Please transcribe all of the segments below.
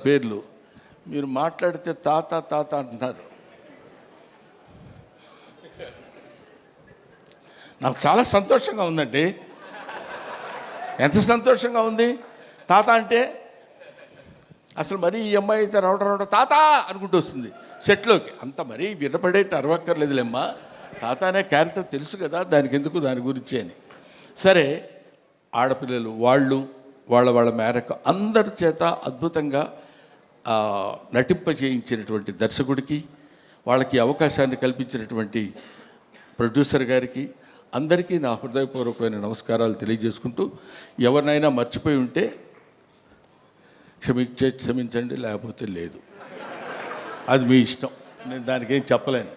పేర్లు. మీరు మాట్లాడితే తాత తాత అంటున్నారు. నాకు చాలా సంతోషంగా ఉందండి. ఎంత సంతోషంగా ఉంది. తాత అంటే అసలు మరీ ఈ అమ్మాయి అయితే రావడం తాత అనుకుంటూ వస్తుంది సెట్లోకి. అంత మరీ వినపడేట్టు అరవక్కర్లేదులేమ్మా. తాత అనే క్యారెక్టర్ తెలుసు కదా, దానికి ఎందుకు దాని గురించి అని. సరే, ఆడపిల్లలు వాళ్ళు వాళ్ళ మేరకు అందరి చేత అద్భుతంగా నటింపజేయించినటువంటి దర్శకుడికి, వాళ్ళకి అవకాశాన్ని కల్పించినటువంటి ప్రొడ్యూసర్ గారికి అందరికీ నా హృదయపూర్వకమైన నమస్కారాలు తెలియజేసుకుంటూ, ఎవరినైనా మర్చిపోయి ఉంటే క్షమించండి, లేకపోతే లేదు, అది మీ ఇష్టం. నేను దానికి ఏం చెప్పలేను.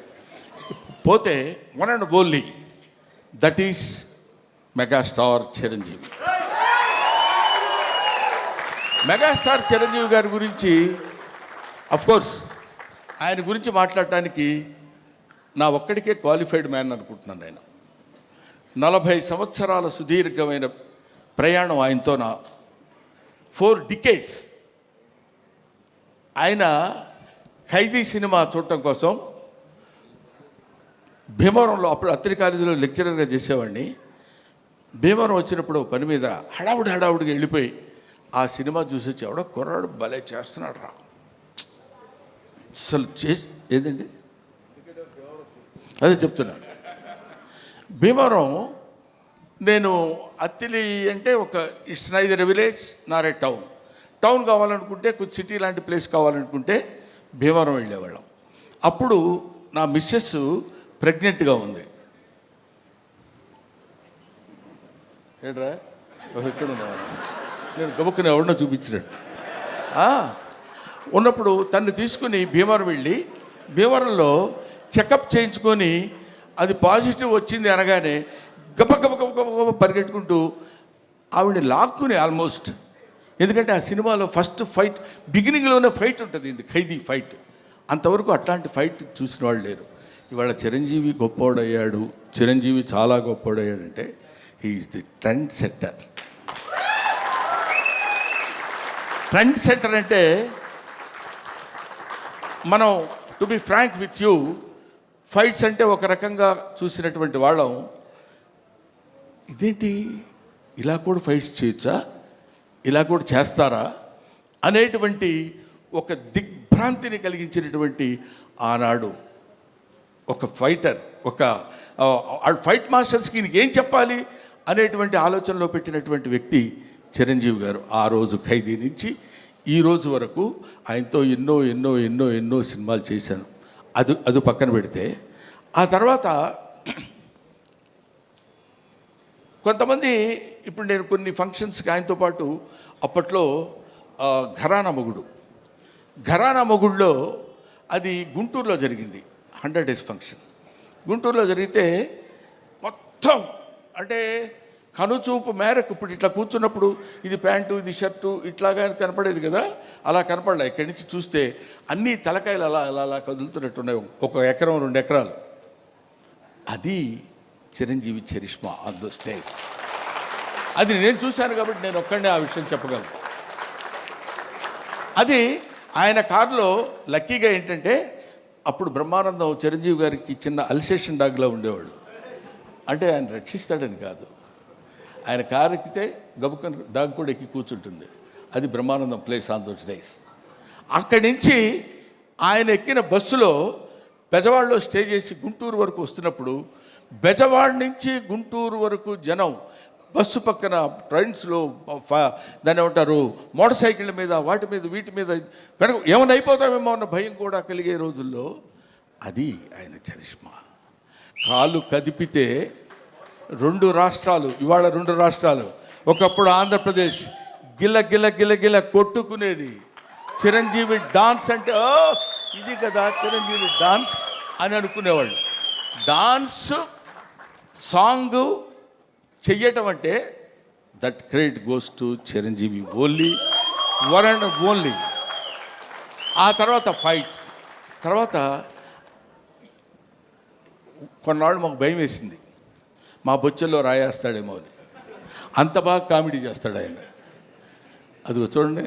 పోతే one and only that is megastar Chiranjeevi. Megastar Chiranjeevi గారి గురించి అఫ్కోర్స్ ఆయన గురించి మాట్లాడటానికి నా ఒక్కడికే క్వాలిఫైడ్ మ్యాన్ అనుకుంటున్నాను. ఆయన 40 సంవత్సరాల సుదీర్ఘమైన ప్రయాణం ఆయనతో, నా 4 decades. ఆయన ఖైదీ సినిమా చూడటం కోసం భీమవరంలో, అప్పుడు అత్తిలి కాలేజీలో లెక్చరర్గా చేసేవాడిని. భీమవరం వచ్చినప్పుడు పని మీద హడావుడిగా వెళ్ళిపోయి ఆ సినిమా చూసి వచ్చి, ఎవడో కుర్రాడు భలే చేస్తున్నాడు రా అసలు ఏదండి అదే చెప్తున్నాను. భీమవరం, నేను అత్తిలి అంటే ఒక it's neither village Nar A town కావాలనుకుంటే, కొంచెం సిటీ లాంటి ప్లేస్ కావాలనుకుంటే భీమవరం వెళ్ళేవాళ్ళం. అప్పుడు నా మిస్సెస్ ప్రెగ్నెంట్గా ఉంది. ఏడ్రా ఎక్కడ ఉన్నా, నేను గబుక్కుని ఎవరినో చూపించినట్టు ఉన్నప్పుడు తను తీసుకుని భీమవరం వెళ్ళి, భీమవరంలో చెకప్ చేయించుకొని అది పాజిటివ్ వచ్చింది అనగానే గబ పరిగెట్టుకుంటూ ఆవిడని లాక్కుని ఆల్మోస్ట్, ఎందుకంటే ఆ సినిమాలో ఫస్ట్ ఫైట్ బిగినింగ్లోనే ఫైట్ ఉంటుంది, ఇది ఖైదీ ఫైట్. అంతవరకు అట్లాంటి ఫైట్ చూసిన వాళ్ళు లేరు. ఇవాళ చిరంజీవి గొప్పవాడయ్యాడు, చిరంజీవి చాలా గొప్పవాడయ్యాడంటే he is the trend setter. Trend setter అంటే, మనం to be frank with you, fights అంటే ఒక రకంగా చూసినటువంటి వాళ్ళం, ఇదేంటి ఇలా కూడా ఫైట్స్ చేయొచ్చా, ఇలా కూడా చేస్తారా అనేటువంటి ఒక దిగ్భ్రాంతిని కలిగించినటువంటి ఆనాడు ఒక ఫైటర్, ఒక ఫైట్ మాస్టర్స్కి ఈయనకి ఏం చెప్పాలి అనేటువంటి ఆలోచనలో పెట్టినటువంటి వ్యక్తి చిరంజీవి గారు. ఆ రోజు ఖైదీ నుంచి ఈ రోజు వరకు ఆయనతో ఎన్నో ఎన్నో ఎన్నో ఎన్నో సినిమాలు చేశాను. అది పక్కన పెడితే, ఆ తర్వాత కొంతమంది, ఇప్పుడు నేను కొన్ని ఫంక్షన్స్కి ఆయనతో పాటు, అప్పట్లో ఘరానా మొగుడులో అది గుంటూరులో జరిగింది, 100 days ఫంక్షన్ గుంటూరులో జరిగితే మొత్తం అంటే కనుచూపు మేరకు, ఇప్పుడు ఇట్లా కూర్చున్నప్పుడు ఇది ప్యాంటు ఇది షర్టు ఇట్లాగా కనపడేది కదా, అలా కనపడలే. ఇక్కడి నుంచి చూస్తే అన్ని తలకాయలు అలా అలా అలా కదులుతున్నట్టున్నాయి, 1 ఎకరం 2 ఎకరాలు. అది Chiranjeevi charisma on the stage. అది నేను చూశాను కాబట్టి నేను ఒక్కడే ఆ విషయం చెప్పగలను. అది ఆయన కారులో లక్కీగా ఏంటంటే, అప్పుడు బ్రహ్మానందం చిరంజీవి గారికి చిన్న అల్సేషన్ డాగ్లా ఉండేవాడు. అంటే ఆయన రక్షిస్తాడని కాదు, ఆయన కారు ఎక్కితే గబుకన్ డాగ్ కూడా ఎక్కి కూర్చుంటుంది. అది Brahmanandam place on those days. అక్కడి నుంచి ఆయన ఎక్కిన బస్సులో బెజవాడలో స్టే చేసి గుంటూరు వరకు వస్తున్నప్పుడు, బెజవాడ నుంచి గుంటూరు వరకు జనం బస్సు పక్కన ట్రైన్స్లో, దాన్ని ఏమంటారు, మోటార్ సైకిళ్ళ మీద, వాటి మీద వీటి మీద వెనక ఏమైనా అయిపోతామేమో అన్న భయం కూడా కలిగే రోజుల్లో అది ఆయన చరిష్మా. కాలు కదిపితే 2 రాష్ట్రాలు, ఇవాళ 2 రాష్ట్రాలు, ఒకప్పుడు ఆంధ్రప్రదేశ్ గిల్ల గిల్ల గిల్ల గిల్ల కొట్టుకునేది. చిరంజీవి డాన్స్ అంటే ఇది కదా చిరంజీవి డాన్స్ అని అనుకునేవాళ్ళు. డాన్స్ సాంగ్ చెయ్యటం అంటే that credit goes to Chiranjeevi only, one and only. ఆ తర్వాత ఫైట్స్, తర్వాత కొన్నాళ్ళు మాకు భయం వేసింది, మా బొచ్చల్లో రాయేస్తాడేమో అని. అంత బాగా కామెడీ చేస్తాడు ఆయన. అది చూడండి,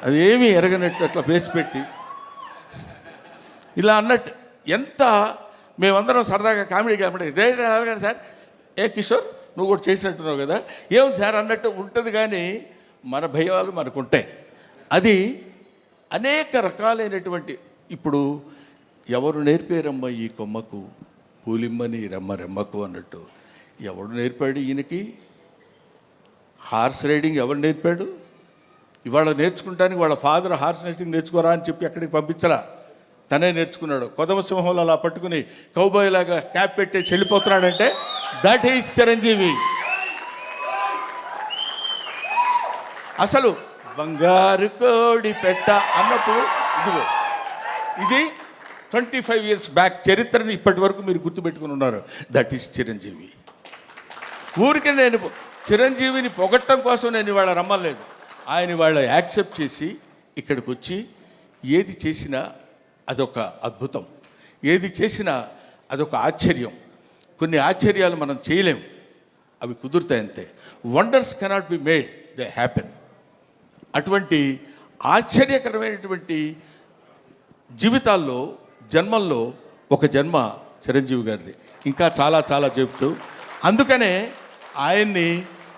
అదేమీ ఎరగనట్టు అట్లా ఫేస్ పెట్టి ఇలా అన్నట్టు ఎంత మేమందరం సరదాగా కామెడీ కామెడీ సార్ ఏ కిషోర్ నువ్వు కూడా చేసినట్టున్నావు కదా ఏముంది సార్ అన్నట్టు ఉంటుంది. కానీ మన భయాలు మనకు ఉంటాయి. అది అనేక రకాలైనటువంటి ఇప్పుడు ఎవరు నేర్పారమ్మ ఈ కొమ్మకు పూలిమ్మని రెమ్మకు అన్నట్టు ఎవడు నేర్పాడు ఈయనకి? హార్స్ రైడింగ్ ఎవరు నేర్పాడు? ఇవాళ నేర్చుకుంటానికి వాళ్ళ ఫాదర్ హార్స్ రైడింగ్ నేర్చుకోరా అని చెప్పి అక్కడికి పంపించరా, తనే నేర్చుకున్నాడు. కొదమ సింహంలో అలా పట్టుకుని కౌబాయ్ లాగా క్యాప్ పెట్టి వెళ్ళిపోతున్నాడంటే దట్ ఈజ్ చిరంజీవి. అసలు బంగారు కోడి పెట్ట అన్నప్పుడు ఇదిగో ఇది 25 years బ్యాక్ చరిత్రని ఇప్పటి వరకు మీరు గుర్తుపెట్టుకుని ఉన్నారు. That is Chiranjeevi. ఊరికే నేను చిరంజీవిని పొగట్టడం కోసం నేను ఇవాళ రమ్మలేదు. ఆయన ఇవాళ యాక్సెప్ట్ చేసి ఇక్కడికి వచ్చి ఏది చేసినా అదొక అద్భుతం, ఏది చేసినా అదొక ఆశ్చర్యం. కొన్ని ఆశ్చర్యాలు మనం చేయలేం, అవి కుదురుతాయి అంతే. Wonders cannot be made, they happen. అటువంటి ఆశ్చర్యకరమైనటువంటి జీవితాల్లో జన్మల్లో ఒక జన్మ చిరంజీవి గారిది. ఇంకా చాలా చాలా చెప్తూ అందుకనే ఆయన్ని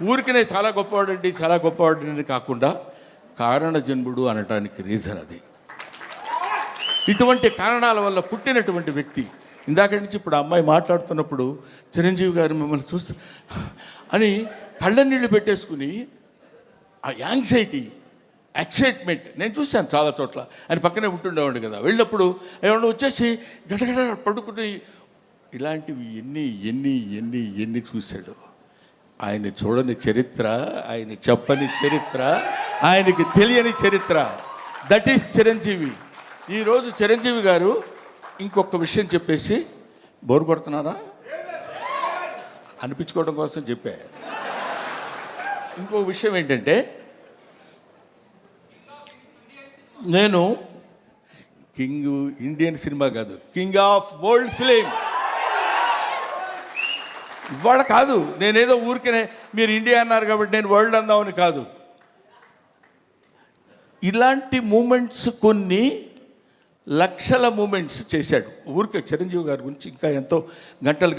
ఊరికనే చాలా గొప్పవాడండి కాకుండా కారణ జన్ముడు అనటానికి రీజన్ అది. ఇటువంటి కారణాల వల్ల పుట్టినటువంటి వ్యక్తి. ఇందాక నుంచి ఇప్పుడు అమ్మాయి మాట్లాడుతున్నప్పుడు చిరంజీవి గారు మిమ్మల్ని చూస్తూ అని కళ్ళ నీళ్ళు పెట్టేసుకుని ఆ యాంగ్జైటీ ఎక్సైట్మెంట్ నేను చూశాను చాలా చోట్ల. ఆయన పక్కనే ఉంటుండేవాడు కదా, వెళ్ళినప్పుడు ఏమన్నా వచ్చేసి గడగడ పడుకుని ఇలాంటివి ఎన్ని చూశాడు. ఆయన చూడని చరిత్ర, ఆయన చెప్పని చరిత్ర, ఆయనకి తెలియని చరిత్ర. That is Chiranjeevi. ఈరోజు చిరంజీవి గారు ఇంకొక విషయం చెప్పేసి బోరు కొడుతున్నారా అనిపించుకోవడం కోసం చెప్పా. ఇంకో విషయం ఏంటంటే నేను కింగ్ ఇండియన్ సినిమా కాదు, కింగ్ ఆఫ్ వరల్డ్ ఫిలిం ఇవాళ కాదు. నేనేదో ఊరికనే మీరు ఇండియా అన్నారు కాబట్టి నేను వరల్డ్ అందామని కాదు. ఇలాంటి మూమెంట్స్ కొన్ని లక్షల మూమెంట్స్ చేశాడు. ఊరికే చిరంజీవి గారి గురించి ఇంకా ఎంతో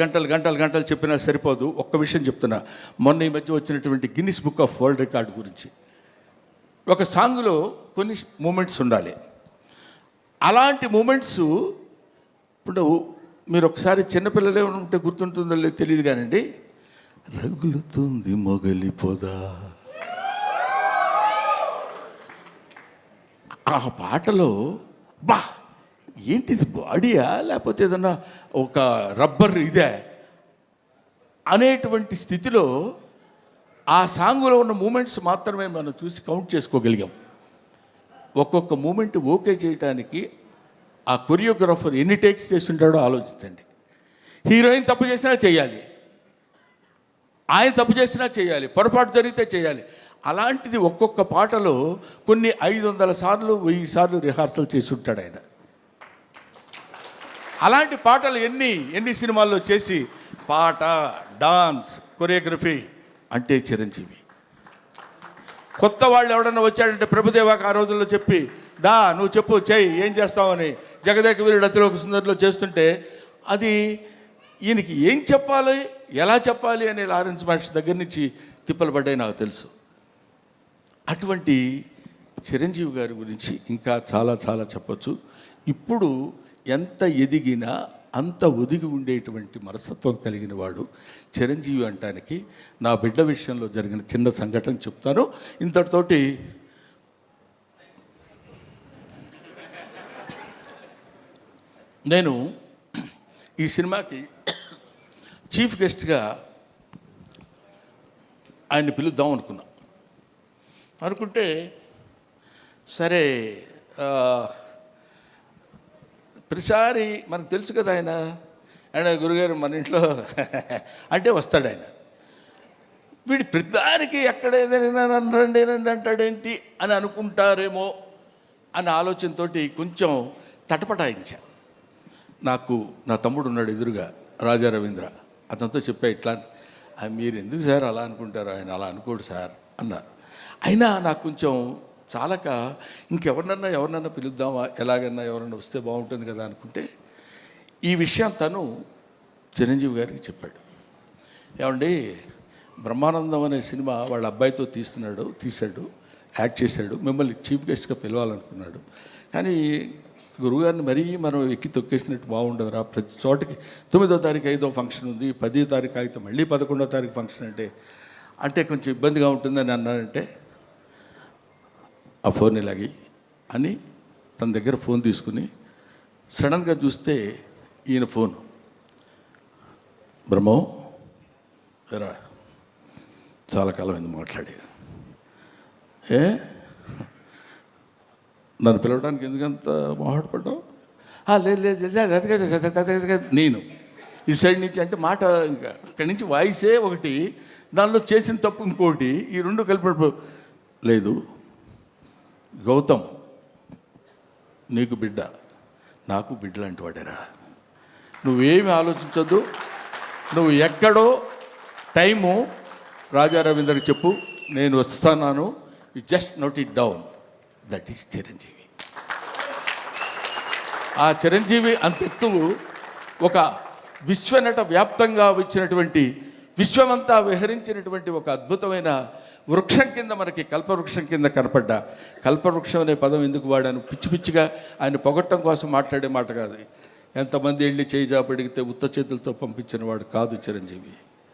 గంటలు చెప్పినా సరిపోదు. ఒక్క విషయం చెప్తున్నా. మొన్న ఈ మధ్య వచ్చినటువంటి Guinness book of world record గురించి ఒక సాంగ్లో కొన్ని మూమెంట్స్ ఉండాలి. అలాంటి మూమెంట్స్ ఇప్పుడు మీరు ఒకసారి చిన్నపిల్లలే ఉంటే గుర్తుంటుందో లేదో తెలియదు కానండి, రగులుతుంది మొగలి పొద ఆ పాటలో బా ఏంటిది బాడీయా లేకపోతే ఏదన్నా ఒక రబ్బర్ ఇదే అనేటువంటి స్థితిలో ఆ సాంగులో ఉన్న మూమెంట్స్ మాత్రమే మనం చూసి కౌంట్ చేసుకోగలిగాం. ఒక్కొక్క మూమెంట్ ఓకే చేయడానికి ఆ కొరియోగ్రాఫర్ ఎన్ని టేక్స్ చేస్తుంటాడో ఆలోచించండి. హీరోయిన్ తప్పు చేసినా చేయాలి, ఆయన తప్పు చేసినా చేయాలి, పొరపాటు జరిగితే చేయాలి. అలాంటిది ఒక్కొక్క పాటలో కొన్ని 500 సార్లు 1000 సార్లు రిహార్సల్ చేసి ఉంటాడు ఆయన. అలాంటి పాటలు ఎన్ని సినిమాల్లో చేసి పాట, డాన్స్, కొరియోగ్రఫీ అంటే చిరంజీవి. కొత్త వాళ్ళు ఎవడన్నా వచ్చాడంటే ప్రభుదేవాకి ఆ రోజుల్లో చెప్పి దా నువ్వు చెప్పు చెయ్యి ఏం చేస్తావని జగదేక వీరుడు అతిలోక సుందరిలో చేస్తుంటే అది ఈయనకి ఏం చెప్పాలి ఎలా చెప్పాలి అనే లారెన్స్ మహర్షి దగ్గర నుంచి తిప్పలు పడ్డాయి నాకు తెలుసు. అటువంటి చిరంజీవి గారి గురించి ఇంకా చాలా చాలా చెప్పచ్చు. ఇప్పుడు ఎంత ఎదిగినా అంత ఒదిగి ఉండేటువంటి మనస్తత్వం కలిగిన వాడు చిరంజీవి అంటానికి నా బిడ్డ విషయంలో జరిగిన చిన్న సంఘటన చెప్తాను. ఇంతటితోటి నేను ఈ సినిమాకి చీఫ్ గెస్ట్గా ఆయన్ని పిలుద్దాం అనుకుంటే సరే ప్రతిసారి మనకు తెలుసు కదా ఆయన గురుగారు మన ఇంట్లో అంటే వస్తాడు ఆయన. వీడి ప్రతిదానికి ఎక్కడ ఏదైనా రండి అంటాడేంటి అని అనుకుంటారేమో అనే ఆలోచనతో కొంచెం తటపటాయించా. నాకు నా తమ్ముడు ఉన్నాడు ఎదురుగా, రాజా రవీంద్ర. అతనితో చెప్పా ఇట్లా మీరు ఎందుకు సార్ అలా అనుకుంటారు, ఆయన అలా అనుకోడు సార్ అన్నారు. అయినా నాకు కొంచెం చాలక ఎవరినన్నా పిలుద్దామా, ఎలాగన్నా ఎవరన్నా వస్తే బాగుంటుంది కదా అనుకుంటే ఈ విషయం తను చిరంజీవి గారికి చెప్పాడు. ఏమండి, బ్రహ్మానందం అనే సినిమా వాళ్ళ అబ్బాయితో తీశాడు, యాక్ట్ చేశాడు, మిమ్మల్ని చీఫ్ గెస్ట్గా పిలవాలనుకున్నాడు. కానీ గురువుగారిని మరీ మనం ఎక్కి తొక్కేసినట్టు బాగుండదురా, ప్రతి చోటకి 9వ తారీఖు 5వ ఫంక్షన్ ఉంది, 10వ తారీఖు అయితే మళ్ళీ 11వ తారీఖు ఫంక్షన్ అంటే కొంచెం ఇబ్బందిగా ఉంటుందని అన్నాడంటే ఆ ఫోన్ ఇలాగి అని తన దగ్గర ఫోన్ తీసుకుని సడన్గా చూస్తే ఈయన ఫోన్, బ్రహ్మం ఎరా చాలా కాలం అయింది మాట్లాడి, నన్ను పిలవడానికి ఎందుకంత మొహాటపడ్డావు? లేదు నేను ఇటు సైడ్ నుంచి అంటే మాట ఇంకా అక్కడి నుంచి వాయిసే ఒకటి, దానిలో చేసిన తప్పు ఇంకోటి, ఈ రెండు కలిపి లేదు. గౌతమ్ నీకు బిడ్డ, నాకు బిడ్డ లాంటి వాడేరా, నువ్వేమి ఆలోచించొద్దు, నువ్వు ఎక్కడో టైము రాజా రవీంద్రకి చెప్పు, నేను వస్తున్నాను, you just note it down, that is Chiranjeevi. ఆ చిరంజీవి అంతెత్తు ఒక విశ్వనట వ్యాప్తంగా వచ్చినటువంటి, విశ్వమంతా విహరించినటువంటి ఒక అద్భుతమైన వృక్షం కింద మనకి కల్పవృక్షం కింద కనపడ్డా. కల్పవృక్షం అనే పదం ఎందుకు వాడాను? పిచ్చి పిచ్చిగా ఆయన పొగట్టం కోసం మాట్లాడే మాట కాదు. ఎంతమంది వెళ్ళి చేయి జాపడిగితే ఉత్త చేతులతో పంపించిన వాడు కాదు చిరంజీవి.